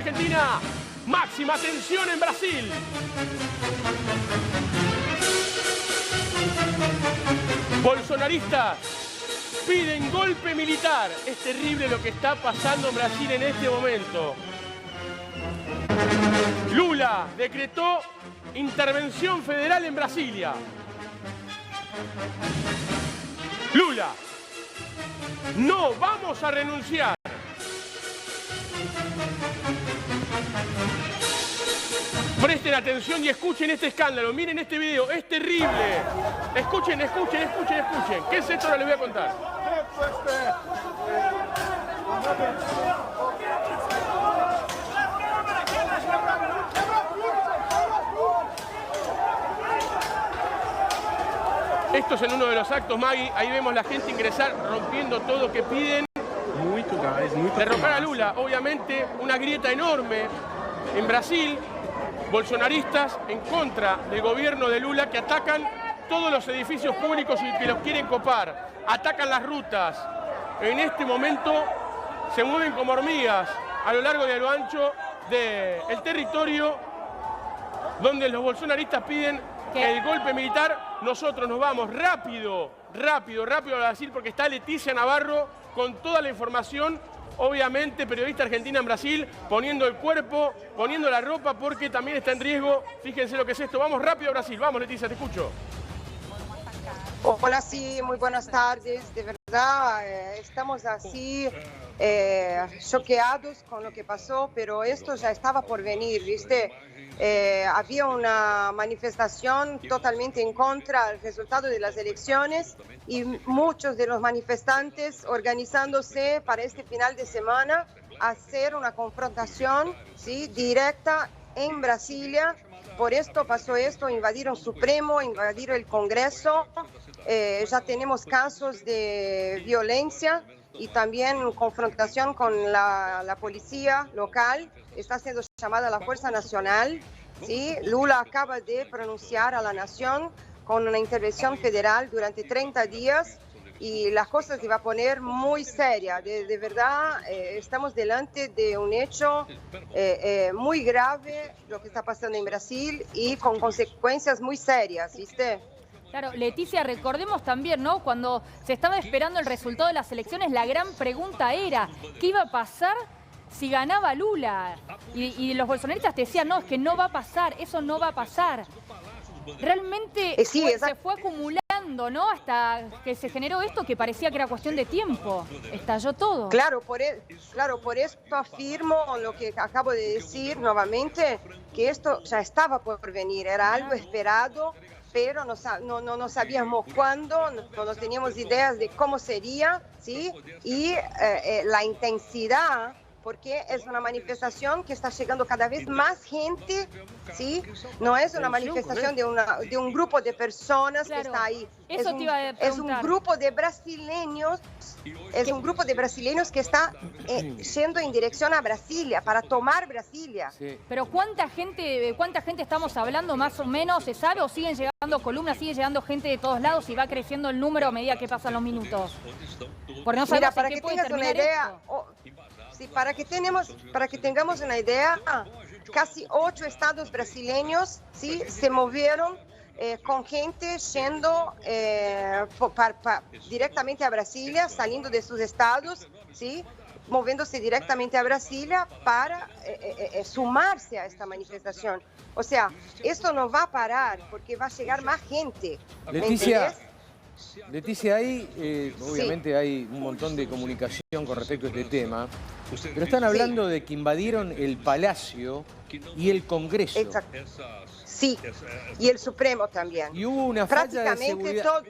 Argentina, máxima tensión en Brasil. Bolsonaristas piden golpe militar. Es terrible lo que está pasando en Brasil en este momento. Lula decretó intervención federal en Brasilia. Lula, no vamos a renunciar. Presten atención y escuchen este escándalo. Miren este video, es terrible. Escuchen. ¿Qué es esto? Ahora les voy a contar. Esto es en uno de los actos, Maggie. Ahí vemos la gente ingresar, rompiendo todo que piden. Derrocar a Lula. Obviamente, una grieta enorme en Brasil. Bolsonaristas en contra del gobierno de Lula que atacan todos los edificios públicos y que los quieren copar. Atacan las rutas. En este momento se mueven como hormigas a lo largo y a lo ancho del territorio donde los bolsonaristas piden el golpe militar. Nosotros nos vamos rápido a Brasil porque está Leticia Navarro con toda la información. Obviamente, periodista argentina en Brasil, poniendo el cuerpo, poniendo la ropa, porque también está en riesgo. Fíjense lo que es esto. Vamos rápido a Brasil. Vamos, Leticia, te escucho. Hola, sí, muy buenas tardes. De verdad, estamos así choqueados con lo que pasó, pero esto ya estaba por venir, ¿viste? Había una manifestación totalmente en contra del resultado de las elecciones y muchos de los manifestantes organizándose para este final de semana hacer una confrontación, ¿sí?, directa en Brasilia. Por esto pasó esto, invadieron Supremo, invadieron el Congreso. Ya tenemos casos de violencia y también confrontación con la policía local. Está siendo llamada la Fuerza Nacional. ¿Sí? Lula acaba de pronunciar a la nación con una intervención federal durante 30 días y las cosas se va a poner muy seria. De verdad, estamos delante de un hecho muy grave, lo que está pasando en Brasil y con consecuencias muy serias, ¿viste? Claro, Leticia, recordemos también, ¿no? Cuando se estaba esperando el resultado de las elecciones, la gran pregunta era, ¿qué iba a pasar si ganaba Lula? Y los bolsonaristas te decían, no, es que no va a pasar, eso no va a pasar. Realmente se fue acumulando, ¿no? Hasta que se generó esto que parecía que era cuestión de tiempo. Estalló todo. Claro, por esto afirmo lo que acabo de decir nuevamente, que esto ya estaba por venir, era algo esperado, pero no sabíamos cuándo, no teníamos ideas de cómo sería, ¿sí? Y la intensidad, porque es una manifestación que está llegando cada vez más gente, ¿sí? No es una manifestación de un grupo de personas que está ahí. Eso te iba a preguntar. Es un grupo de brasileños, que está yendo en dirección a Brasilia, para tomar Brasilia. Sí. Pero ¿cuánta gente estamos hablando más o menos? ¿Se sabe o siguen llegando columnas, sigue llegando gente de todos lados y va creciendo el número a medida que pasan los minutos? Porque no sabemos. Mira, para que tengas una idea... Sí, para que tengamos una idea, casi 8 estados brasileños, ¿sí?, se movieron con gente yendo directamente a Brasilia, saliendo de sus estados, ¿sí?, moviéndose directamente a Brasilia para sumarse a esta manifestación. O sea, esto no va a parar porque va a llegar más gente. Leticia, obviamente hay un montón de comunicación con respecto a este tema, pero están hablando de que invadieron el Palacio y el Congreso. Exacto. Sí, y el Supremo también. Y hubo una falla de seguridad.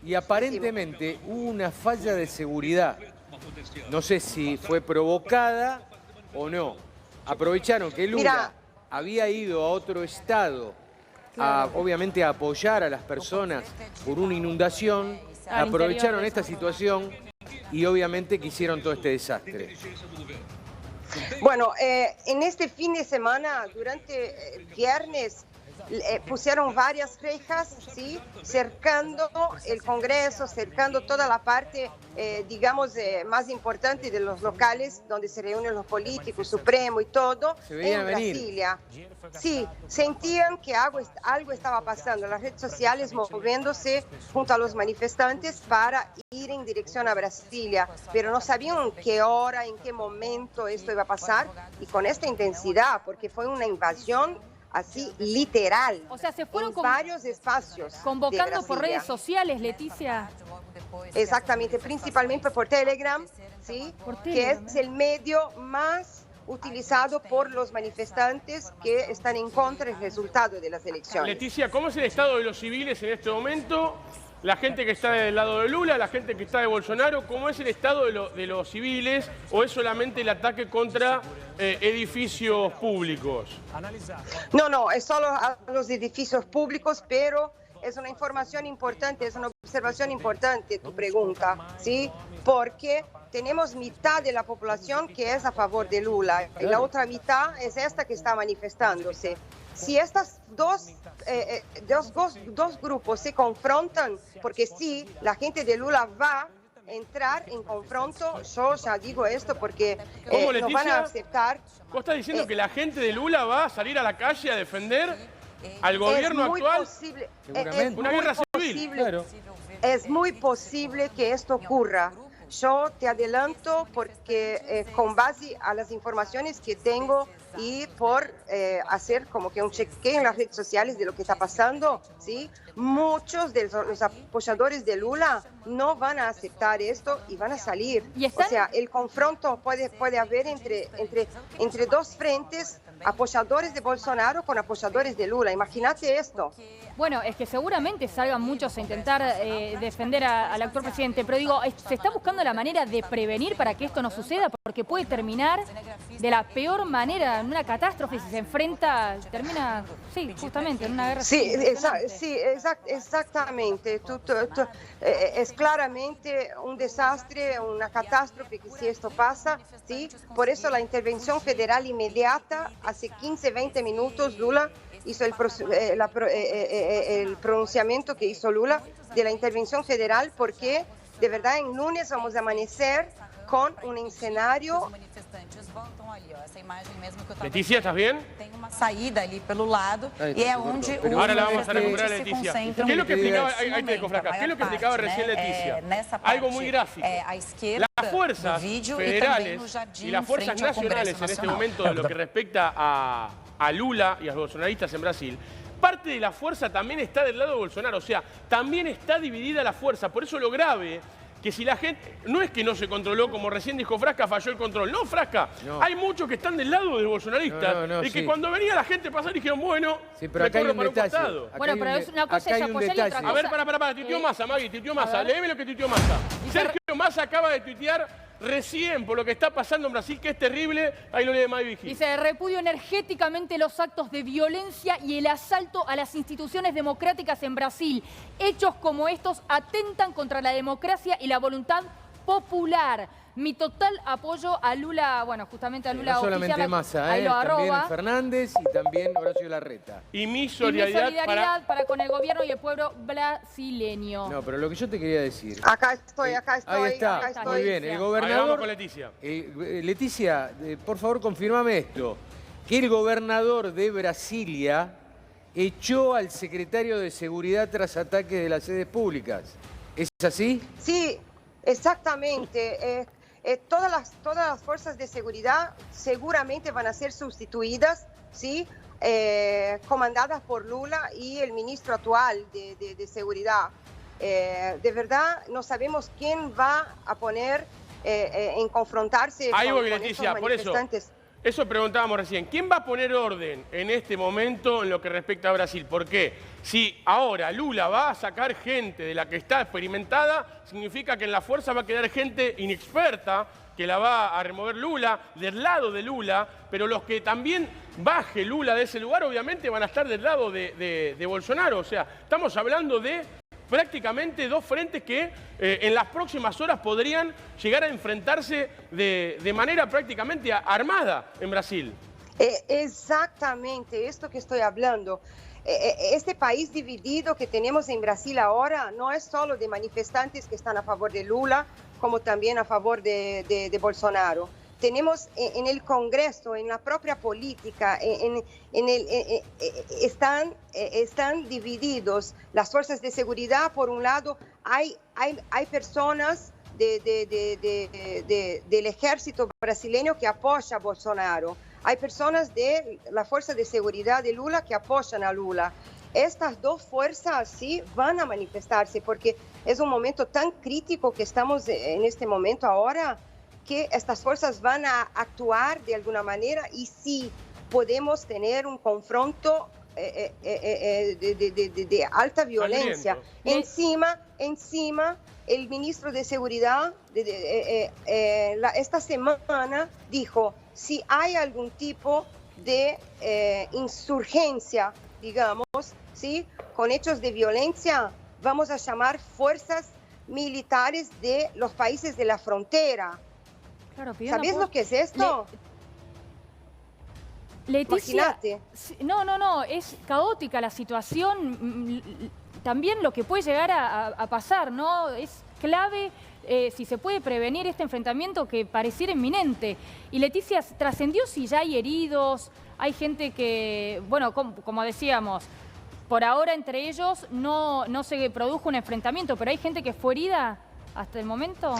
Y aparentemente hubo una falla de seguridad. No sé si fue provocada o no. Aprovecharon que Lula había ido a otro estado obviamente a apoyar a las personas por una inundación, aprovecharon esta situación y obviamente que hicieron todo este desastre. Bueno, en este fin de semana, durante viernes, pusieron varias rejas, ¿sí? Cercando el Congreso, cercando toda la parte, digamos, más importante de los locales donde se reúnen los políticos, Supremo y todo, en Brasilia. Sí, sentían que algo estaba pasando, las redes sociales moviéndose junto a los manifestantes para ir en dirección a Brasilia, pero no sabían en qué hora, en qué momento esto iba a pasar y con esta intensidad, porque fue una invasión así literal. O sea, se fueron en varios espacios. Convocando por redes sociales, Leticia. Exactamente, principalmente por Telegram, ¿sí? Que es el medio más utilizado por los manifestantes que están en contra del resultado de las elecciones. Leticia, ¿cómo es el estado de los civiles en este momento? La gente que está del lado de Lula, la gente que está de Bolsonaro, ¿cómo es el estado de los civiles o es solamente el ataque contra edificios públicos? No, es solo a los edificios públicos, pero es una información importante, es una observación importante tu pregunta, ¿sí? Porque tenemos mitad de la población que es a favor de Lula y la otra mitad es esta que está manifestándose. Si estas dos grupos se confrontan, porque sí, la gente de Lula va a entrar en confronto, yo ya digo esto porque no van a aceptar. ¿Vos estás diciendo que la gente de Lula va a salir a la calle a defender al gobierno actual? Una guerra civil. Claro. Es muy posible que esto ocurra. Yo te adelanto porque con base a las informaciones que tengo y por hacer como que un chequeo en las redes sociales de lo que está pasando, ¿sí? Muchos de los apoyadores de Lula no van a aceptar esto y van a salir. O sea, el confronto puede haber entre dos frentes, apoyadores de Bolsonaro con apoyadores de Lula. Imagínate esto. Bueno, es que seguramente salgan muchos a intentar defender al actual presidente, pero digo, se está buscando la manera de prevenir para que esto no suceda, porque puede terminar de la peor manera, en una catástrofe, si se enfrenta, termina, sí, justamente, en una guerra. Sí, exactamente. Es claramente un desastre, una catástrofe que si esto pasa, ¿sí? Por eso la intervención federal inmediata, hace 15, 20 minutos, Lula hizo el pronunciamiento que hizo Lula de la intervención federal, porque de verdad en lunes vamos a amanecer con un escenario. Leticia, ¿estás bien? Tem uma saída ali pelo lado y es donde ahora la vamos a recuperar, Leticia. ¿Qué es lo que explicaba, ahí te dejo, Frasca, qué es lo que explicaba recién Leticia? Algo muy gráfico. Las fuerzas federales y las fuerzas nacionales en este momento de lo que respecta a Lula y a los bolsonaristas en Brasil, parte de la fuerza también está del lado de Bolsonaro, o sea, también está dividida la fuerza. Por eso lo grave, que si la gente, no es que no se controló, como recién dijo Frasca, falló el control. No, Frasca, hay muchos que están del lado de los bolsonaristas y que cuando venía la gente pasar dijeron, bueno, pero acá hay un detalle. Bueno, pero es una cosa es apoyar y otra cosa. A ver, para, tuiteó Massa, Magui, tuiteó Massa, léeme lo que tuiteó Massa. Sergio Massa acaba de tuitear recién por lo que está pasando en Brasil, que es terrible. Ahí lo lee Magui Vigil. Dice, repudio enérgicamente los actos de violencia y el asalto a las instituciones democráticas en Brasil. Hechos como estos atentan contra la democracia y la voluntad popular. Mi total apoyo a Lula, bueno, justamente a Lula no solamente oficial, Massa, ahí lo también arroba. Fernández y también Horacio Larreta. Y mi solidaridad, para con el gobierno y el pueblo brasileño. No, pero lo que yo te quería decir. Acá estoy. Ahí está, muy bien. El gobernador. Vamos con Leticia. Leticia, por favor, confírmame esto. Que el gobernador de Brasilia echó al secretario de Seguridad tras ataques de las sedes públicas. ¿Es así? Sí, exactamente. Todas las fuerzas de seguridad seguramente van a ser sustituidas, ¿sí? Comandadas por Lula y el ministro actual de Seguridad. De verdad, no sabemos quién va a poner en confrontarse con Leticia, estos manifestantes. Eso preguntábamos recién. ¿Quién va a poner orden en este momento en lo que respecta a Brasil? ¿Por qué? Si ahora Lula va a sacar gente de la que está experimentada, significa que en la fuerza va a quedar gente inexperta que la va a remover Lula, del lado de Lula, pero los que también baje Lula de ese lugar obviamente van a estar del lado de Bolsonaro. O sea, estamos hablando de prácticamente dos frentes que en las próximas horas podrían llegar a enfrentarse de manera prácticamente armada en Brasil. Exactamente, esto que estoy hablando. este país dividido que tenemos en Brasil ahora no es solo de manifestantes que están a favor de Lula, como también a favor de Bolsonaro. Tenemos en el Congreso, en la propia política, están divididos las fuerzas de seguridad. Por un lado, hay personas del ejército brasileño que apoya a Bolsonaro. Hay personas de la fuerza de seguridad de Lula que apoyan a Lula. Estas dos fuerzas sí van a manifestarse porque es un momento tan crítico que estamos en este momento ahora, que estas fuerzas van a actuar de alguna manera y sí podemos tener un confronto de alta violencia. Encima, el ministro de Seguridad esta semana dijo, si hay algún tipo de insurgencia, digamos, ¿sí?, con hechos de violencia, vamos a llamar fuerzas militares de los países de la frontera. Claro, ¿Sabes lo que es esto? Leticia, no, es caótica la situación. También lo que puede llegar a pasar, ¿no? Es clave si se puede prevenir este enfrentamiento que pareciera inminente. Y Leticia, ¿trascendió si ya hay heridos? Hay gente que, bueno, como decíamos, por ahora entre ellos no se produjo un enfrentamiento, pero ¿hay gente que fue herida hasta el momento?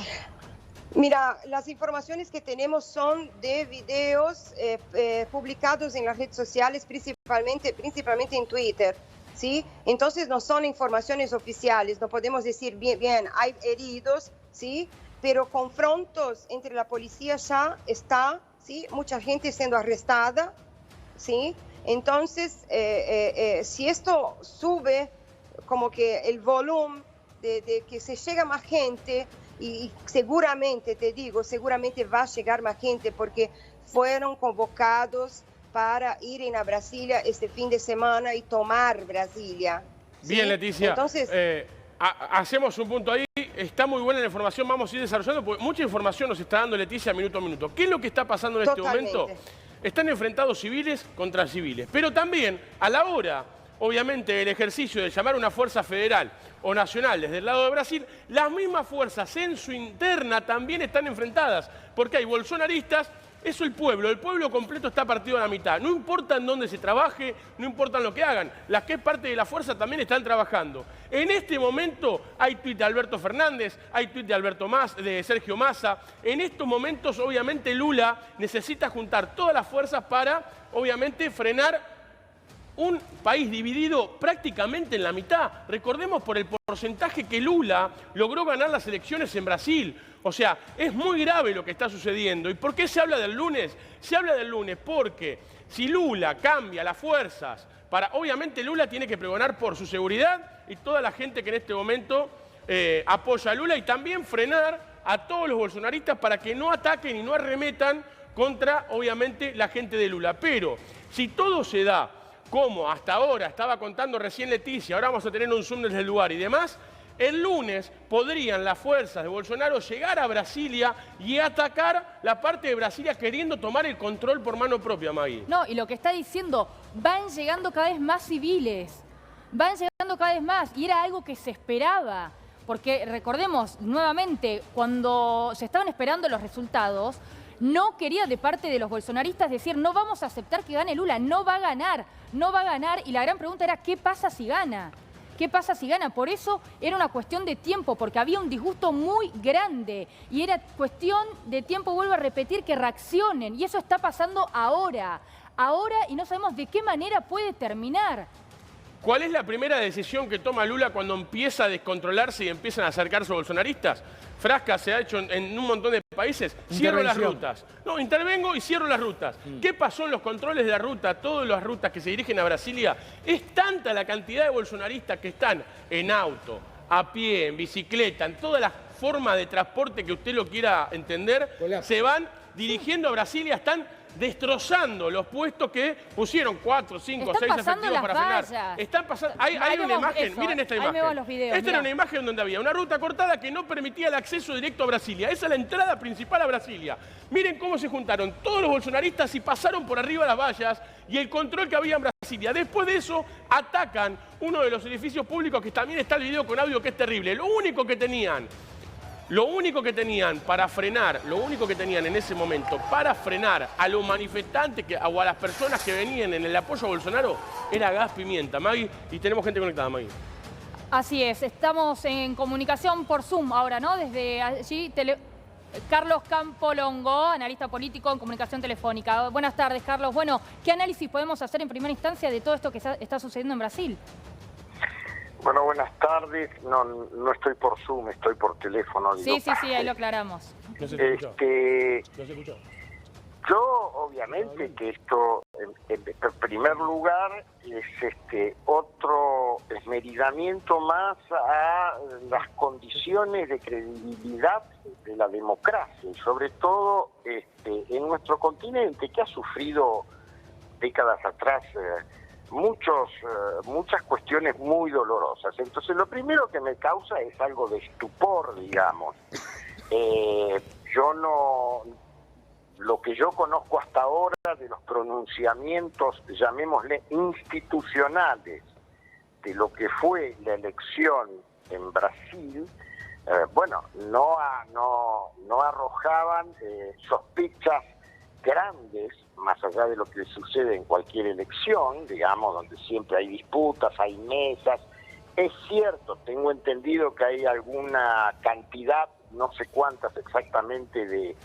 Mira, las informaciones que tenemos son de videos publicados en las redes sociales, principalmente en Twitter, ¿sí? Entonces no son informaciones oficiales, no podemos decir bien, hay heridos, ¿sí? Pero confrontos entre la policía ya está, ¿sí? Mucha gente siendo arrestada, ¿sí? Entonces, si esto sube como que el volumen de que se llega más gente, y seguramente, te digo, seguramente va a llegar más gente porque fueron convocados para ir a Brasilia este fin de semana y tomar Brasilia. ¿Sí? Bien, Leticia. Entonces, hacemos un punto ahí. Está muy buena la información, vamos a ir desarrollando, porque mucha información nos está dando Leticia minuto a minuto. ¿Qué es lo que está pasando en este momento? Están enfrentados civiles contra civiles, pero también a la hora, obviamente, del ejercicio de llamar una fuerza federal o nacional desde el lado de Brasil, las mismas fuerzas en su interna también están enfrentadas, porque hay bolsonaristas. Eso el pueblo completo está partido a la mitad. No importa en dónde se trabaje, no importa en lo que hagan. Las que es parte de la fuerza también están trabajando. En este momento hay tuit de Alberto Fernández, hay tuit de Sergio Massa. En estos momentos, obviamente, Lula necesita juntar todas las fuerzas para, obviamente, frenar un país dividido prácticamente en la mitad. Recordemos por el porcentaje que Lula logró ganar las elecciones en Brasil. O sea, es muy grave lo que está sucediendo. ¿Y por qué se habla del lunes? Se habla del lunes porque si Lula cambia las fuerzas para... Obviamente Lula tiene que pregonar por su seguridad y toda la gente que en este momento apoya a Lula, y también frenar a todos los bolsonaristas para que no ataquen y no arremetan contra, obviamente, la gente de Lula. Pero si todo se da como hasta ahora, estaba contando recién Leticia, ahora vamos a tener un zoom desde el lugar y demás, el lunes podrían las fuerzas de Bolsonaro llegar a Brasilia y atacar la parte de Brasilia queriendo tomar el control por mano propia, Maggie. No, y lo que está diciendo, van llegando cada vez más civiles, van llegando cada vez más, y era algo que se esperaba, porque recordemos nuevamente, cuando se estaban esperando los resultados, no quería de parte de los bolsonaristas decir, no vamos a aceptar que gane Lula, no va a ganar, y la gran pregunta era, ¿qué pasa si gana? ¿Qué pasa si gana? Por eso era una cuestión de tiempo, porque había un disgusto muy grande, y era cuestión de tiempo, vuelvo a repetir, que reaccionen, y eso está pasando ahora, y no sabemos de qué manera puede terminar. ¿Cuál es la primera decisión que toma Lula cuando empieza a descontrolarse y empiezan a acercarse bolsonaristas? Frasca se ha hecho en un montón de países. Cierro las rutas. No, intervengo y cierro las rutas. ¿Qué pasó en los controles de la ruta? Todas las rutas que se dirigen a Brasilia. Es tanta la cantidad de bolsonaristas que están en auto, a pie, en bicicleta, en todas las formas de transporte que usted lo quiera entender, se van dirigiendo a Brasilia, están destrozando los puestos que pusieron 4, 5, 6 efectivos para frenar. Están pasando. Hay una imagen, miren esta imagen. Esta era una imagen donde había una ruta cortada que no permitía el acceso directo a Brasilia. Esa es la entrada principal a Brasilia. Miren cómo se juntaron todos los bolsonaristas y pasaron por arriba las vallas y el control que había en Brasilia. Después de eso, atacan uno de los edificios públicos, que también está el video con audio, que es terrible. Lo único que tenían para frenar, lo único que tenían en ese momento para frenar a los manifestantes o a las personas que venían en el apoyo a Bolsonaro era gas pimienta, Maggie, y tenemos gente conectada, Maggie. Así es, estamos en comunicación por Zoom ahora, ¿no? Desde allí, Carlos Campolongo, analista político en comunicación telefónica. Buenas tardes, Carlos. Bueno, ¿qué análisis podemos hacer en primera instancia de todo esto que está sucediendo en Brasil? Bueno, buenas tardes. No estoy por Zoom, estoy por teléfono. Sí, ahí lo aclaramos. No se escuchó. Yo, obviamente, que esto, en primer lugar, es otro esmerilamiento más a las condiciones de credibilidad de la democracia, y sobre todo en nuestro continente, que ha sufrido décadas atrás muchas cuestiones muy dolorosas. Entonces, lo primero que me causa es algo de estupor, digamos. Lo que yo conozco hasta ahora de los pronunciamientos, llamémosle institucionales, de lo que fue la elección en Brasil, no arrojaban sospechas grandes, más allá de lo que sucede en cualquier elección, digamos, donde siempre hay disputas, hay mesas. Es cierto, tengo entendido que hay alguna cantidad, no sé cuántas exactamente, de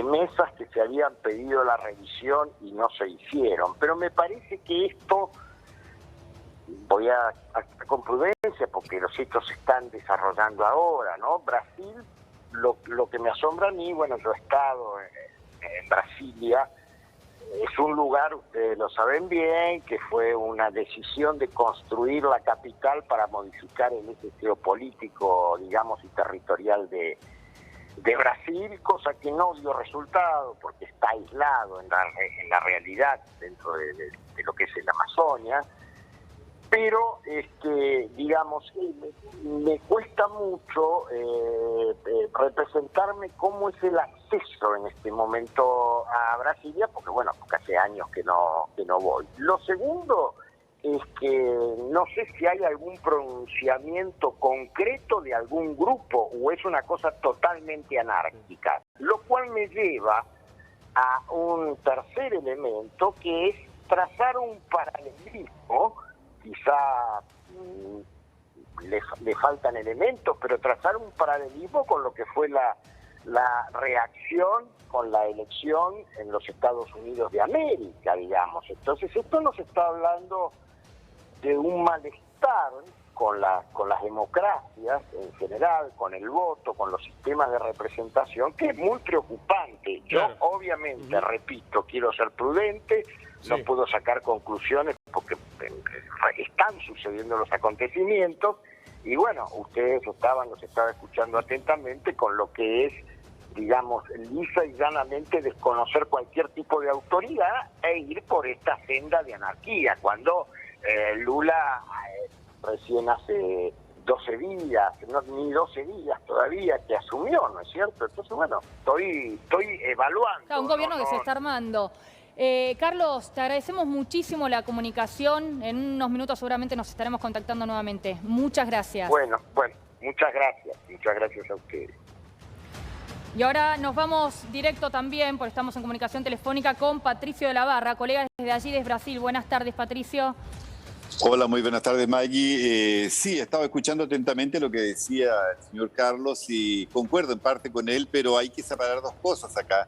mesas que se habían pedido la revisión y no se hicieron. Pero me parece que esto, voy a con prudencia, porque los hechos se están desarrollando ahora, ¿no? Brasil, lo que me asombra a mí, bueno, yo he estado en Brasilia, es un lugar, ustedes lo saben bien, que fue una decisión de construir la capital para modificar el eje geopolítico, digamos, y territorial de Brasil, cosa que no dio resultado porque está aislado en la realidad dentro de lo que es la Amazonia. Pero, digamos, me cuesta mucho representarme cómo es el acceso en este momento a Brasilia, porque hace años que no voy. Lo segundo es que no sé si hay algún pronunciamiento concreto de algún grupo o es una cosa totalmente anárquica, lo cual me lleva a un tercer elemento, que es trazar un paralelismo. Quizá le faltan elementos, pero trazar un paralelismo con lo que fue la reacción con la elección en los Estados Unidos de América, digamos. Entonces, esto nos está hablando de un malestar con las democracias en general, con el voto, con los sistemas de representación, que es muy preocupante. Claro. Yo, obviamente, repito, quiero ser prudente, no puedo sacar conclusiones porque están sucediendo los acontecimientos, y bueno, los estaba escuchando atentamente con lo que es, digamos, lisa y llanamente desconocer cualquier tipo de autoridad e ir por esta senda de anarquía, cuando Lula recién hace 12 días, ni 12 días todavía que asumió, ¿no es cierto? Entonces, estoy evaluando. Claro, un gobierno que se está armando. Carlos, te agradecemos muchísimo la comunicación. En unos minutos seguramente nos estaremos contactando nuevamente. Muchas gracias. Bueno, muchas gracias a ustedes. Y ahora nos vamos directo también, porque estamos en comunicación telefónica con Patricio de la Barra, colega desde allí, desde Brasil. Buenas tardes, Patricio. Hola, muy buenas tardes, Maggie. Sí, estaba escuchando atentamente lo que decía el señor Carlos y concuerdo en parte con él, pero hay que separar dos cosas acá.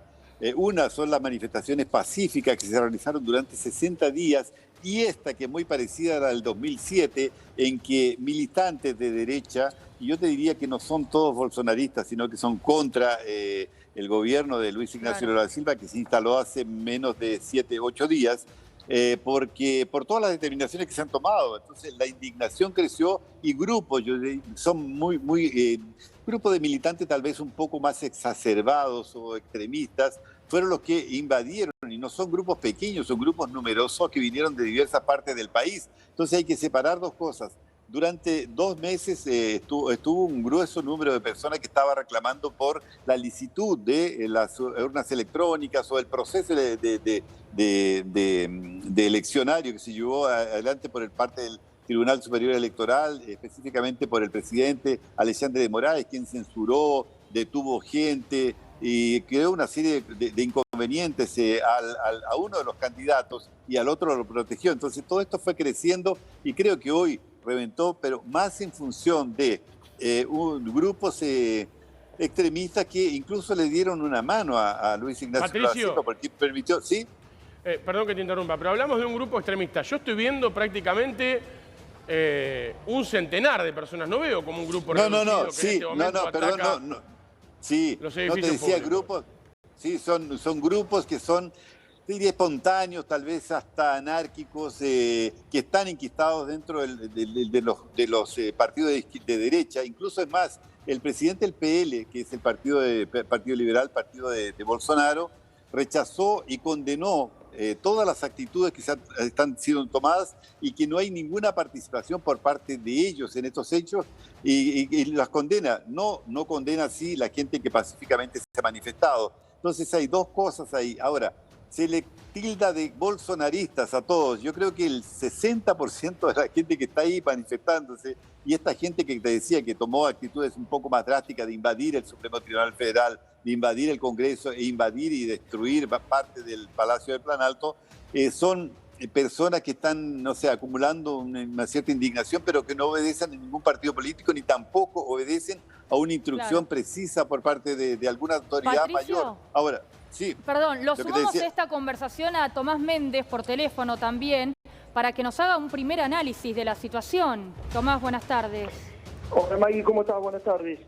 Una son las manifestaciones pacíficas que se realizaron durante 60 días y esta que es muy parecida a la del 2007, en que militantes de derecha, y yo te diría que no son todos bolsonaristas, sino que son contra el gobierno de Luis Ignacio Lula da Silva, que se instaló hace menos de 7, 8 días, porque por todas las determinaciones que se han tomado. Entonces la indignación creció y grupos, son grupos de militantes tal vez un poco más exacerbados o extremistas, fueron los que invadieron, y no son grupos pequeños, son grupos numerosos que vinieron de diversas partes del país. Entonces hay que separar dos cosas. Durante 2 meses estuvo un grueso número de personas que estaba reclamando por la licitud de las urnas electrónicas o el proceso de eleccionario que se llevó adelante por parte del Tribunal Superior Electoral, específicamente por el presidente Alexandre de Moraes, quien censuró, detuvo gente y creó una serie de inconvenientes a uno de los candidatos y al otro lo protegió. Entonces todo esto fue creciendo y creo que hoy reventó, pero más en función de grupos extremistas que incluso le dieron una mano a Luis Ignacio Lula da Silva porque permitió, ¿sí? Perdón que te interrumpa, pero hablamos de un grupo extremista. Yo estoy viendo prácticamente un centenar de personas. No veo como un grupo reducido que en este momento ataca sí, los no edificios te decía públicos. grupos, sí, son grupos que son, diría, espontáneos, tal vez hasta anárquicos, que están enquistados dentro de los partidos de derecha. Incluso es más, el presidente del PL, que es el Partido Liberal, partido de Bolsonaro, rechazó y condenó todas las actitudes que están siendo tomadas y que no hay ninguna participación por parte de ellos en estos hechos y las condena. No condena así la gente que pacíficamente se ha manifestado. Entonces hay dos cosas ahí. Ahora, se le tilda de bolsonaristas a todos. Yo creo que el 60% de la gente que está ahí manifestándose y esta gente que te decía que tomó actitudes un poco más drásticas de invadir el Supremo Tribunal Federal, de invadir el Congreso e invadir y destruir parte del Palacio del Planalto, son personas que están, no sé, acumulando una cierta indignación, pero que no obedecen a ningún partido político ni tampoco obedecen a una instrucción precisa por parte de alguna autoridad mayor. Ahora, sí. Perdón, lo sumamos a esta conversación a Tomás Méndez por teléfono también, para que nos haga un primer análisis de la situación. Tomás, buenas tardes. Hola Maggie, ¿cómo estás? Buenas tardes.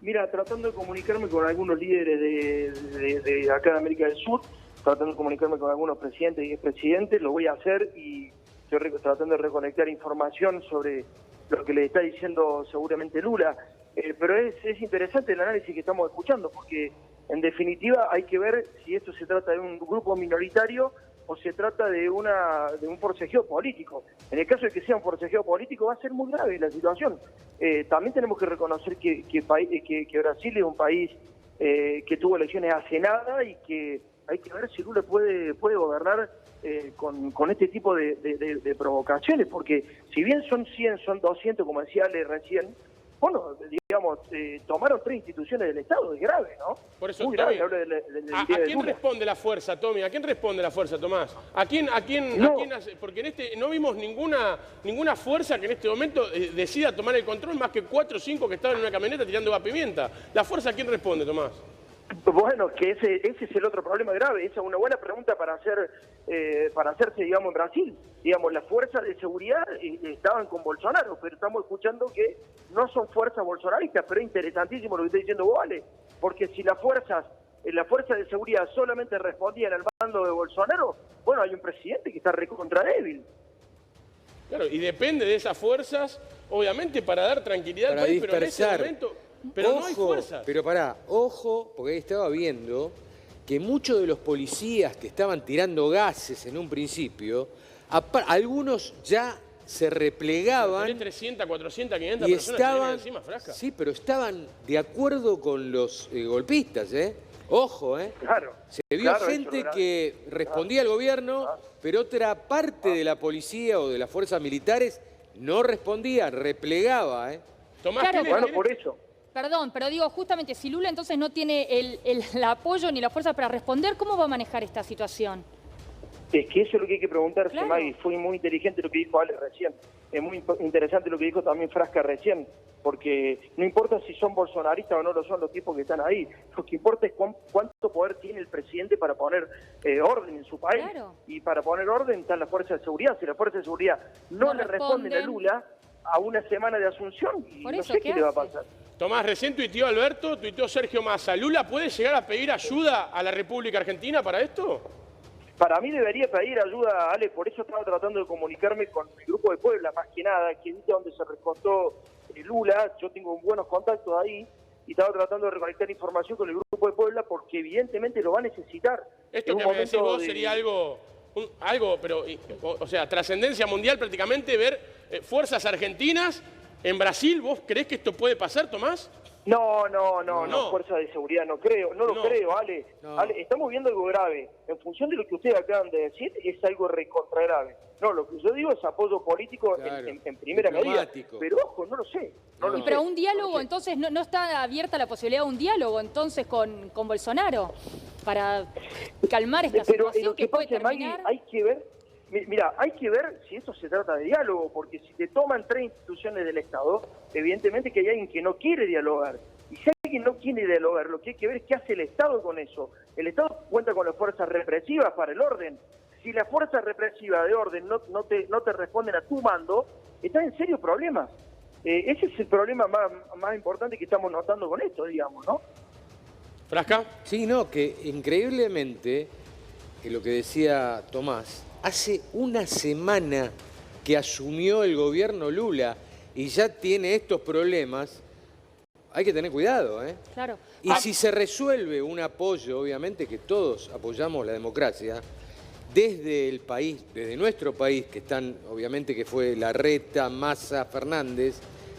Mira, tratando de comunicarme con algunos líderes de acá de América del Sur, tratando de comunicarme con algunos presidentes y expresidentes, lo voy a hacer y estoy tratando de reconectar información sobre lo que le está diciendo seguramente Lula. Pero es interesante el análisis que estamos escuchando, porque en definitiva hay que ver si esto se trata de un grupo minoritario o se trata de un forcejeo político. En el caso de que sea un forcejeo político va a ser muy grave la situación. También tenemos que reconocer que Brasil es un país que tuvo elecciones hace nada y que hay que ver si Lula puede gobernar con este tipo de provocaciones, porque si bien son 100, son 200, como decía Ale recién, bueno, digamos, tomaron 3 instituciones del Estado, es grave, ¿no? Por eso, muy Tommy, grave, ¿a quién responde la fuerza, Tommy? ¿A quién responde la fuerza, Tomás? ¿A quién porque no vimos ninguna fuerza que en este momento decida tomar el control, más que 4 o 5 que estaban en una camioneta tirando agua pimienta. ¿La fuerza a quién responde, Tomás? Bueno, que ese es el otro problema grave. Esa es una buena pregunta para hacerse, digamos, en Brasil. Digamos, las fuerzas de seguridad estaban con Bolsonaro, pero estamos escuchando que no son fuerzas bolsonaristas, pero es interesantísimo lo que está diciendo vos, Ale, porque si las fuerzas de seguridad solamente respondían al mando de Bolsonaro, bueno, hay un presidente que está recontra débil. Claro, y depende de esas fuerzas, obviamente, para dar tranquilidad al país, pero en ese momento... Pero ojo, no hay fuerzas. Pero pará, ojo, porque ahí estaba viendo que muchos de los policías que estaban tirando gases en un principio, algunos ya se replegaban. 300, 400, 500 y personas estaban, encima, Frasca. Sí, pero estaban de acuerdo con los golpistas, ¿eh? Ojo, ¿eh? Claro. Se vio gente que respondía al gobierno, pero otra parte de la policía o de las fuerzas militares no respondía, replegaba, ¿eh? Tomás, Claro, bueno, por eso. Perdón, pero digo, justamente si Lula entonces no tiene el apoyo ni la fuerza para responder, ¿cómo va a manejar esta situación? Es que eso es lo que hay que preguntarse, Claro. Maggie. Fue muy inteligente lo que dijo Ale recién. Es muy interesante lo que dijo también Frasca recién, porque no importa si son bolsonaristas o no lo son los tipos que están ahí. Lo que importa es cuánto poder tiene el presidente para poner orden en su país. Claro. Y para poner orden están las fuerzas de seguridad. Si las fuerzas de seguridad no le responden a Lula a una semana de Asunción, y no sé qué le va a pasar. Tomás, recién tuiteó Alberto, tuiteó Sergio Massa. ¿Lula puede llegar a pedir ayuda a la República Argentina para esto? Para mí debería pedir ayuda, Ale, por eso estaba tratando de comunicarme con el grupo de Puebla, más que nada, que es donde se recortó Lula. Yo tengo buenos contactos ahí y estaba tratando de recolectar información con el Grupo de Puebla porque evidentemente lo va a necesitar. Esto que me decís vos sería algo, pero, o sea, trascendencia mundial prácticamente, ver fuerzas argentinas en Brasil. ¿Vos creés que esto puede pasar, Tomás? No, fuerza de seguridad no creo, no lo creo, Ale. Ale, estamos viendo algo grave. En función de lo que ustedes acaban de decir, es algo recontra grave. No, lo que yo digo es apoyo político, claro, en primera medida. Pero ojo, no lo sé. Pero un diálogo, entonces, ¿no está abierta la posibilidad de un diálogo entonces con Bolsonaro para calmar esta situación que puede terminar? Hay que ver, mira, hay que ver si esto se trata de diálogo, porque si te toman 3 instituciones del Estado, evidentemente que hay alguien que no quiere dialogar. Y si alguien no quiere dialogar, lo que hay que ver es qué hace el Estado con eso. El Estado cuenta con las fuerzas represivas para el orden. Si las fuerzas represivas de orden no te responden a tu mando, estás en serios problemas. Ese es el problema más importante que estamos notando con esto, digamos, ¿no? ¿Frasca? Sí, no, que increíblemente, lo que decía Tomás, hace una semana que asumió el gobierno Lula y ya tiene estos problemas. Hay que tener cuidado, ¿eh? Claro. Y si se resuelve un apoyo, obviamente que todos apoyamos la democracia, desde el país, desde nuestro país, que están, obviamente que fue Larreta, Massa, Fernández,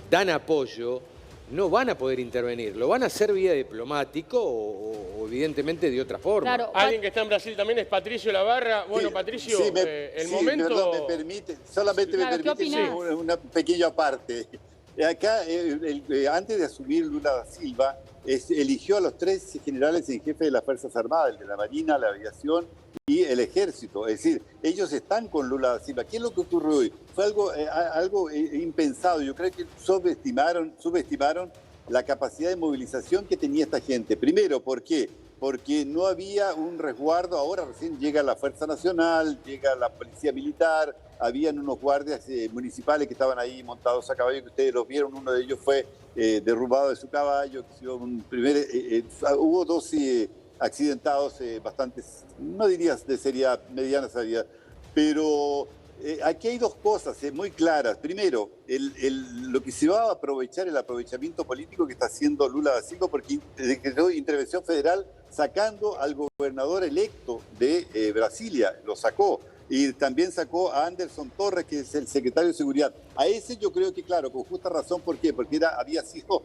dan apoyo, no van a poder intervenir. Lo van a hacer vía diplomático o evidentemente de otra forma. Claro. Alguien que está en Brasil también es Patricio Lavarra. Bueno, sí, Patricio, sí, momento... Perdón, me permite, solamente claro, me permite una pequeña parte. Acá, antes de asumir Lula da Silva, eligió a los 3 generales en jefe de las Fuerzas Armadas, el de la Marina, la Aviación y el Ejército. Es decir, ellos están con Lula da Silva. ¿Qué es lo que ocurrió hoy? Fue algo impensado. Yo creo que subestimaron la capacidad de movilización que tenía esta gente. Primero, ¿por qué? Porque no había un resguardo. Ahora recién llega la Fuerza Nacional, llega la Policía Militar, habían unos guardias municipales que estaban ahí montados a caballo, que ustedes los vieron. Uno de ellos fue derrumbado de su caballo. Hubo 12 accidentados, bastantes, no dirías de seriedad, mediana seriedad, pero aquí hay 2 cosas muy claras. Primero, lo que se va a aprovechar, el aprovechamiento político que está haciendo Lula da Silva, porque decretó intervención federal sacando al gobernador electo de Brasilia, lo sacó. Y también sacó a Anderson Torres, que es el secretario de Seguridad. A ese yo creo que, claro, con justa razón. ¿Por qué? Porque había sido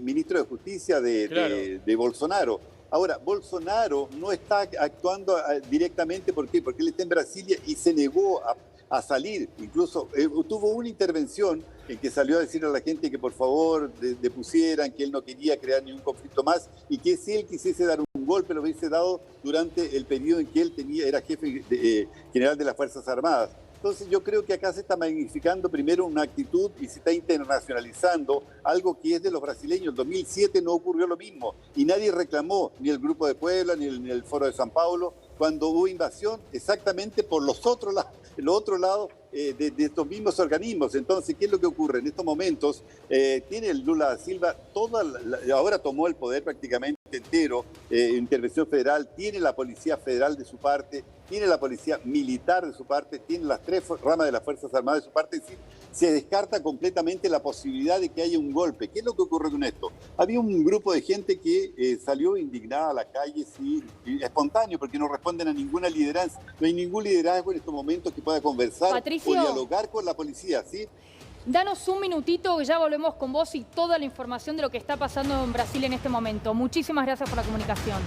ministro de Justicia de Bolsonaro. Ahora, Bolsonaro no está actuando directamente. ¿Por qué? Porque él está en Brasilia y se negó a salir. Incluso tuvo una intervención en que salió a decirle a la gente que por favor depusieran, que él no quería crear ningún conflicto más y que si él quisiese dar un golpe lo hubiese dado durante el periodo en que él era jefe general de las Fuerzas Armadas. Entonces yo creo que acá se está magnificando primero una actitud y se está internacionalizando algo que es de los brasileños. En 2007 no ocurrió lo mismo y nadie reclamó, ni el Grupo de Puebla, ni el Foro de San Paulo, cuando hubo invasión exactamente por el otro lado de estos mismos organismos. Entonces, ¿qué es lo que ocurre? En estos momentos tiene el Lula da Silva, ahora tomó el poder prácticamente entero, intervención federal, tiene la Policía Federal de su parte, tiene la Policía Militar de su parte, tiene las 3 ramas de las Fuerzas Armadas de su parte. Es decir, se descarta completamente la posibilidad de que haya un golpe. ¿Qué es lo que ocurre con esto? Había un grupo de gente que salió indignada a la calle, sí, espontáneo, porque no responden a ninguna lideranza. No hay ningún liderazgo en estos momentos que pueda conversar, Patricio, o dialogar con la policía, ¿sí? Danos un minutito, que ya volvemos con vos y toda la información de lo que está pasando en Brasil en este momento. Muchísimas gracias por la comunicación.